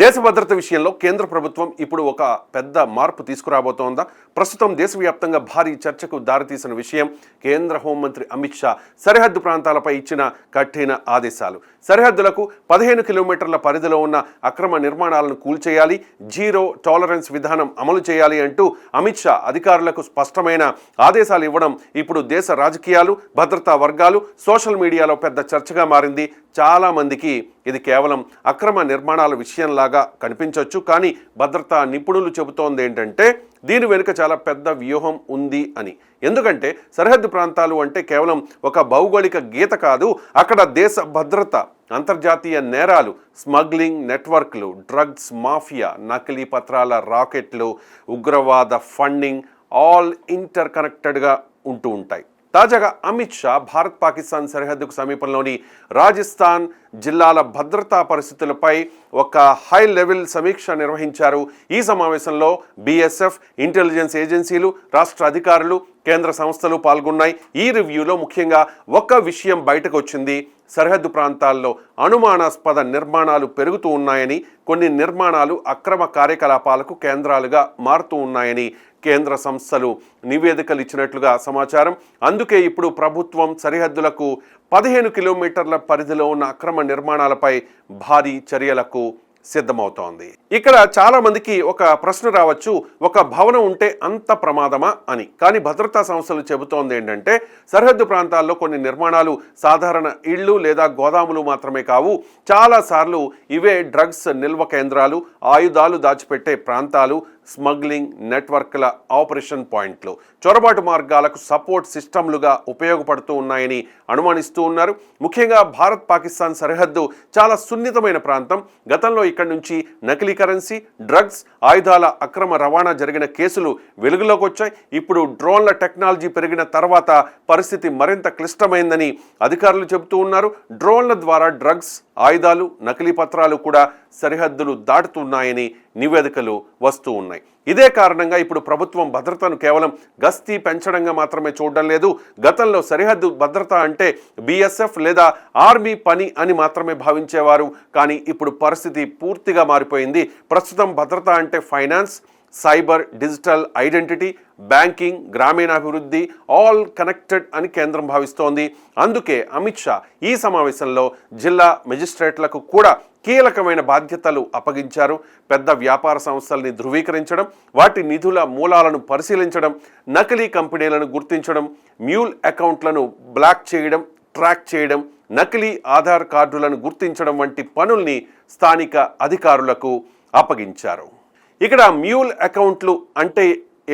దేశ భద్రత విషయంలో కేంద్ర ప్రభుత్వం ఇప్పుడు ఒక పెద్ద మార్పు తీసుకురాబోతోందా? ప్రస్తుతం దేశవ్యాప్తంగా భారీ చర్చకు దారితీసిన విషయం కేంద్ర హోంమంత్రి అమిత్ షా సరిహద్దు ప్రాంతాలపై ఇచ్చిన కఠిన ఆదేశాలు. సరిహద్దులకు 15 కిలోమీటర్ల పరిధిలో ఉన్న అక్రమ నిర్మాణాలను కూల్చేయాలి, జీరో టాలరెన్స్ విధానం అమలు చేయాలి అంటూ అమిత్ షా అధికారులకు స్పష్టమైన ఆదేశాలు ఇవ్వడం ఇప్పుడు దేశ రాజకీయాలు, భద్రతా వర్గాలు, సోషల్ మీడియాలో పెద్ద చర్చగా మారింది. చాలా మందికి ఇది కేవలం అక్రమ నిర్మాణాల విషయంలాగా కనిపించవచ్చు, కానీ భద్రతా నిపుణులు చెబుతోంది ఏంటంటే దీని వెనుక చాలా పెద్ద వ్యూహం ఉంది అని. ఎందుకంటే సరిహద్దు ప్రాంతాలు అంటే కేవలం ఒక భౌగోళిక గీత కాదు, అక్కడ దేశ భద్రత, అంతర్జాతీయ నేరాలు, స్మగ్లింగ్ నెట్వర్క్లు, డ్రగ్స్ మాఫియా, నకిలీ పత్రాల రాకెట్లు, ఉగ్రవాద ఫండింగ్ ఆల్ ఇంటర్ కనెక్టెడ్గా ఉంటూ ఉంటాయి. తాజాగా అమిత్ షా భారత్ పాకిస్తాన్ సరిహద్దుకు సమీపంలోని రాజస్థాన్ జిల్లాల భద్రతా పరిస్థితులపై ఒక హై లెవెల్ సమీక్ష నిర్వహించారు. ఈ సమావేశంలో బీఎస్ఎఫ్, ఇంటెలిజెన్స్ ఏజెన్సీలు, రాష్ట్ర అధికారులు, కేంద్ర సంస్థలు పాల్గొన్నాయి. ఈ రివ్యూలో ముఖ్యంగా ఒక విషయం బయటకు వచ్చింది. సరిహద్దు ప్రాంతాల్లో అనుమానాస్పద నిర్మాణాలు పెరుగుతూ ఉన్నాయని, కొన్ని నిర్మాణాలు అక్రమ కార్యకలాపాలకు కేంద్రాలుగా మారుతూ ఉన్నాయని కేంద్ర సంస్థలు నివేదికలు ఇచ్చినట్లుగా సమాచారం. అందుకే ఇప్పుడు ప్రభుత్వం సరిహద్దులకు 15 కిలోమీటర్ల పరిధిలో ఉన్న అక్రమ నిర్మాణాలపై భారీ చర్యలకు సిద్ధమవుతోంది. ఇక్కడ చాలా మందికి ఒక ప్రశ్న రావచ్చు, ఒక భవనం ఉంటే అంత ప్రమాదమా అని. కానీ భద్రతా సంస్థలు చెబుతోంది ఏంటంటే సరిహద్దు ప్రాంతాల్లో కొన్ని నిర్మాణాలు సాధారణ ఇళ్ళు లేదా గోదాములు మాత్రమే కావు. చాలాసార్లు ఇవే డ్రగ్స్ నిల్వ కేంద్రాలు, ఆయుధాలు దాచిపెట్టే ప్రాంతాలు, స్మగ్లింగ్ నెట్వర్క్ల ఆపరేషన్ పాయింట్లు, చొరబాటు మార్గాలకు సపోర్ట్ సిస్టమ్లుగా ఉపయోగపడుతూ ఉన్నాయని అనుమానిస్తూ ఉన్నారు. ముఖ్యంగా భారత్ పాకిస్తాన్ సరిహద్దు చాలా సున్నితమైన ప్రాంతం. గతంలో ఇక్కడి నుంచి నకిలీ కరెన్సీ, డ్రగ్స్, ఆయుధాల అక్రమ రవాణా జరిగిన కేసులు వెలుగులోకి వచ్చాయి. ఇప్పుడు డ్రోన్ల టెక్నాలజీ పెరిగిన తర్వాత పరిస్థితి మరింత క్లిష్టమైందని అధికారులు చెబుతూ ఉన్నారు. డ్రోన్ల ద్వారా డ్రగ్స్, ఆయుధాలు, నకిలీ పత్రాలు కూడా సరిహద్దులు దాటుతున్నాయని నివేదికలు వస్తూ ఉన్నాయి. ఇదే కారణంగా ఇప్పుడు ప్రభుత్వం భద్రతను కేవలం గస్తీ పెంచడంగా మాత్రమే చూడడం లేదు. గతంలో సరిహద్దు భద్రత అంటే బీఎస్ఎఫ్ లేదా ఆర్మీ పని అని మాత్రమే భావించేవారు. కానీ ఇప్పుడు పరిస్థితి పూర్తిగా మారిపోయింది. ప్రస్తుతం భద్రత అంటే finance, cyber, digital identity, banking, గ్రామీణాభివృద్ధి ఆల్ కనెక్టెడ్ అని కేంద్రం భావిస్తోంది. అందుకే అమిత్ షా ఈ సమావేశంలో జిల్లా మెజిస్ట్రేట్లకు కూడా కీలకమైన బాధ్యతలు అప్పగించారు. పెద్ద వ్యాపార సంస్థల్ని ధృవీకరించడం, వాటి నిధుల మూలాలను పరిశీలించడం, నకిలీ కంపెనీలను గుర్తించడం, మ్యూల్ అకౌంట్లను బ్లాక్ చేయడం, ట్రాక్ చేయడం, నకిలీ ఆధార్ కార్డులను గుర్తించడం వంటి పనుల్ని స్థానిక అధికారులకు అప్పగించారు. ఇక్కడ మ్యూల్ అకౌంట్లు అంటే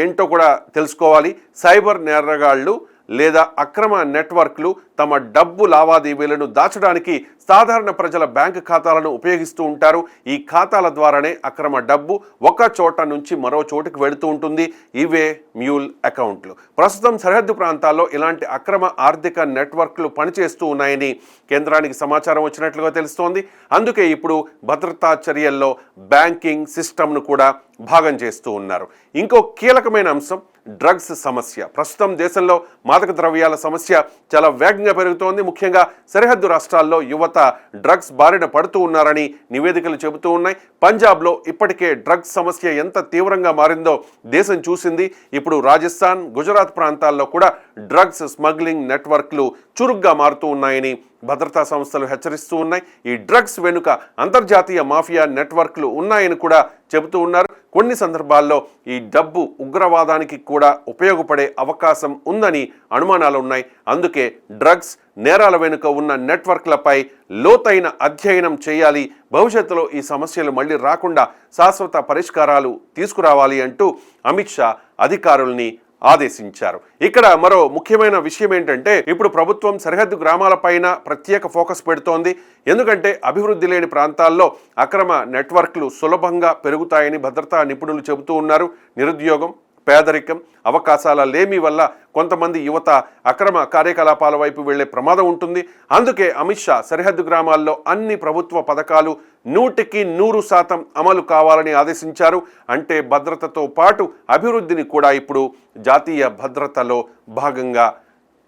ఏంటో కూడా తెలుసుకోవాలి. సైబర్ నేరగాళ్లు లేదా అక్రమ నెట్వర్క్లు తమ డబ్బు లావాదేవీలను దాచడానికి సాధారణ ప్రజల బ్యాంకు ఖాతాలను ఉపయోగిస్తూ ఉంటారు. ఈ ఖాతాల ద్వారానే అక్రమ డబ్బు ఒక చోట నుంచి మరో చోటుకు వెళుతూ ఉంటుంది. ఇవే మ్యూల్ అకౌంట్లు. ప్రస్తుతం సరిహద్దు ప్రాంతాల్లో ఇలాంటి అక్రమ ఆర్థిక నెట్వర్క్లు పనిచేస్తూ ఉన్నాయని కేంద్రానికి సమాచారం వచ్చినట్లుగా తెలుస్తోంది. అందుకే ఇప్పుడు భద్రతా చర్యల్లో బ్యాంకింగ్ సిస్టమ్ను కూడా భాగం చేస్తూ ఉన్నారు. ఇంకో కీలకమైన అంశం డ్రగ్స్ సమస్య. ప్రస్తుతం దేశంలో మాదక ద్రవ్యాల సమస్య చాలా వేగంగా పెరుగుతోంది. ముఖ్యంగా సరిహద్దు రాష్ట్రాల్లో యువత డ్రగ్స్ బారిన పడుతూ ఉన్నారని నివేదికలు చెబుతూ ఉన్నాయి. పంజాబ్లో ఇప్పటికే డ్రగ్స్ సమస్య ఎంత తీవ్రంగా మారిందో దేశం చూసింది. ఇప్పుడు రాజస్థాన్, గుజరాత్ ప్రాంతాల్లో కూడా డ్రగ్స్ స్మగ్లింగ్ నెట్వర్క్లు చురుగ్గా మారుతూ ఉన్నాయని భద్రతా సంస్థలు హెచ్చరిస్తూ ఉన్నాయి. ఈ డ్రగ్స్ వెనుక అంతర్జాతీయ మాఫియా నెట్వర్క్లు ఉన్నాయని కూడా చెబుతూ ఉన్నారు. కొన్ని సందర్భాల్లో ఈ డబ్బు ఉగ్రవాదానికి కూడా ఉపయోగపడే అవకాశం ఉందని అనుమానాలు ఉన్నాయి. అందుకే డ్రగ్స్ నేరాల వెనుక ఉన్న నెట్వర్క్లపై లోతైన అధ్యయనం చేయాలి. భవిష్యత్తులో ఈ సమస్యలు మళ్ళీ రాకుండా శాశ్వత పరిష్కారాలు తీసుకురావాలి అంటూ అమిత్ షా అధికారుల్ని ఆదేశించారు. ఇక్కడ మరో ముఖ్యమైన విషయం ఏంటంటే ఇప్పుడు ప్రభుత్వం సరిహద్దు గ్రామాలపైన ప్రత్యేక ఫోకస్ పెడుతోంది. ఎందుకంటే అభివృద్ధి లేని ప్రాంతాల్లో అక్రమ నెట్వర్క్లు సులభంగా పెరుగుతాయని భద్రతా నిపుణులు చెబుతూ ఉన్నారు. నిరుద్యోగం, పేదరికం, అవకాశాల లేమి వల్ల కొంతమంది యువత అక్రమ కార్యకలాపాల వైపు వెళ్లే ప్రమాదం ఉంటుంది. అందుకే అమిత్ షా సరిహద్దు గ్రామాల్లో అన్ని ప్రభుత్వ పథకాలు 100% అమలు కావాలని ఆదేశించారు. అంటే భద్రతతో పాటు అభివృద్ధిని కూడా ఇప్పుడు జాతీయ భద్రతలో భాగంగా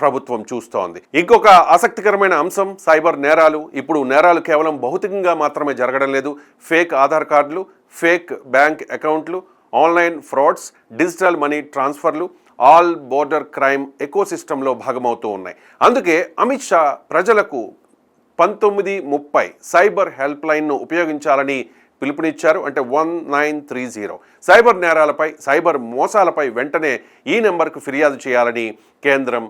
ప్రభుత్వం చూస్తోంది. ఇంకొక ఆసక్తికరమైన అంశం సైబర్ నేరాలు. ఇప్పుడు నేరాలు కేవలం భౌతికంగా మాత్రమే జరగడం లేదు. ఫేక్ ఆధార్ కార్డులు, ఫేక్ బ్యాంక్ అకౌంట్లు, ఆన్లైన్ ఫ్రాడ్స్, డిజిటల్ మనీ ట్రాన్స్ఫర్లు ఆల్ బోర్డర్ క్రైమ్ ఎకోసిస్టంలో భాగమవుతూ ఉన్నాయి. అందుకే అమిత్ షా ప్రజలకు 1930 సైబర్ హెల్ప్ లైన్ను ఉపయోగించాలని పిలుపునిచ్చారు. అంటే 1930 సైబర్ నేరాలపై, సైబర్ మోసాలపై వెంటనే ఈ నెంబర్కు ఫిర్యాదు చేయాలని కేంద్రం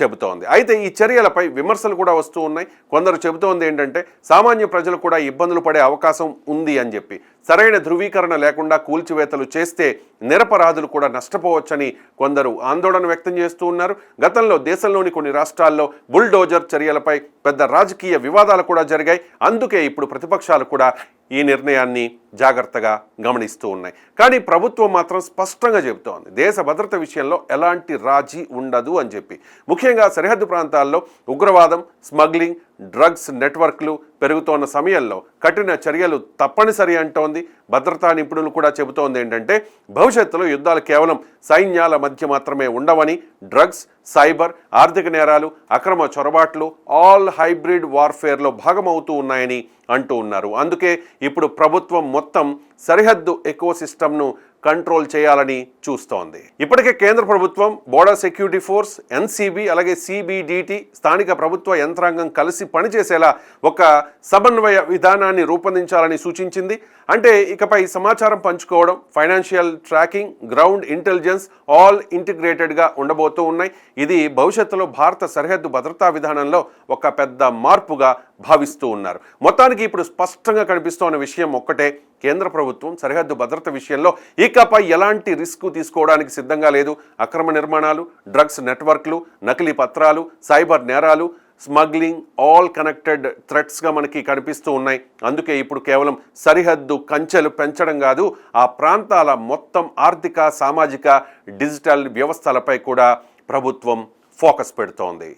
చెబుతోంది. అయితే ఈ చర్యలపై విమర్శలు కూడా వస్తూ ఉన్నాయి. కొందరు చెబుతోంది ఏంటంటే సామాన్య ప్రజలు కూడా ఇబ్బందులు పడే అవకాశం ఉంది అని చెప్పి, సరైన ధృవీకరణ లేకుండా కూల్చివేతలు చేస్తే నిరపరాధులు కూడా నష్టపోవచ్చని కొందరు ఆందోళన వ్యక్తం చేస్తూ ఉన్నారు. గతంలో దేశంలోని కొన్ని రాష్ట్రాల్లో బుల్డోజర్ చర్యలపై పెద్ద రాజకీయ వివాదాలు కూడా జరిగాయి. అందుకే ఇప్పుడు ప్రతిపక్షాలు కూడా ఈ నిర్ణయాన్ని జాగ్రత్తగా గమనిస్తూ ఉన్నాయి. కానీ ప్రభుత్వం మాత్రం స్పష్టంగా చెబుతోంది దేశ భద్రత విషయంలో ఎలాంటి రాజీ ఉండదు అని చెప్పి. ముఖ్యంగా సరిహద్దు ప్రాంతాల్లో ఉగ్రవాదం, స్మగ్లింగ్, డ్రగ్స్ నెట్వర్క్లు పెరుగుతోన్న సమయంలో కఠిన చర్యలు తప్పనిసరి అంటోంది. భద్రతా నిపుణులు కూడా చెబుతోంది ఏంటంటే భవిష్యత్తులో యుద్ధాలు కేవలం సైన్యాల మధ్య మాత్రమే ఉండవని, డ్రగ్స్, సైబర్, ఆర్థిక నేరాలు, అక్రమ చొరబాట్లు ఆల్ హైబ్రిడ్ వార్ఫేర్లో భాగమవుతూ ఉన్నాయని అంటూ ఉన్నారు. అందుకే ఇప్పుడు ప్రభుత్వం మొత్తం సరిహద్దు ఎకోసిస్టమ్ను కంట్రోల్ చేయాలని చూస్తోంది. ఇప్పటికే కేంద్ర ప్రభుత్వం, బోర్డర్ సెక్యూరిటీ ఫోర్స్, ఎన్సీబీ, అలాగే సిబిడిటి, స్థానిక ప్రభుత్వ యంత్రాంగం కలిసి పనిచేసేలా ఒక సమన్వయ విధానాన్ని రూపొందించాలని సూచించింది. అంటే ఇకపై సమాచారం పంచుకోవడం, financial tracking, ground intelligence all ఇంటిగ్రేటెడ్గా ఉండబోతూ ఉన్నాయి. ఇది భవిష్యత్తులో భారత సరిహద్దు భద్రతా విధానంలో ఒక పెద్ద మార్పుగా భావిస్తూ ఉన్నారు. మొత్తానికి ఇప్పుడు స్పష్టంగా కనిపిస్తోన్న విషయం ఒక్కటే, కేంద్ర ప్రభుత్వం సరిహద్దు భద్రత విషయంలో ఇకపై ఎలాంటి రిస్క్ తీసుకోవడానికి సిద్ధంగా లేదు. అక్రమ నిర్మాణాలు, డ్రగ్స్ నెట్వర్క్లు, నకిలీ పత్రాలు, సైబర్ నేరాలు, స్మగ్లింగ్ ఆల్ కనెక్టెడ్ థ్రెట్స్గా మనకి కనిపిస్తూ ఉన్నాయి. అందుకే ఇప్పుడు కేవలం సరిహద్దు కంచెలు పెంచడం కాదు, ఆ ప్రాంతాల మొత్తం ఆర్థిక, సామాజిక, డిజిటల్ వ్యవస్థలపై కూడా ప్రభుత్వం ఫోకస్ పెడుతోంది.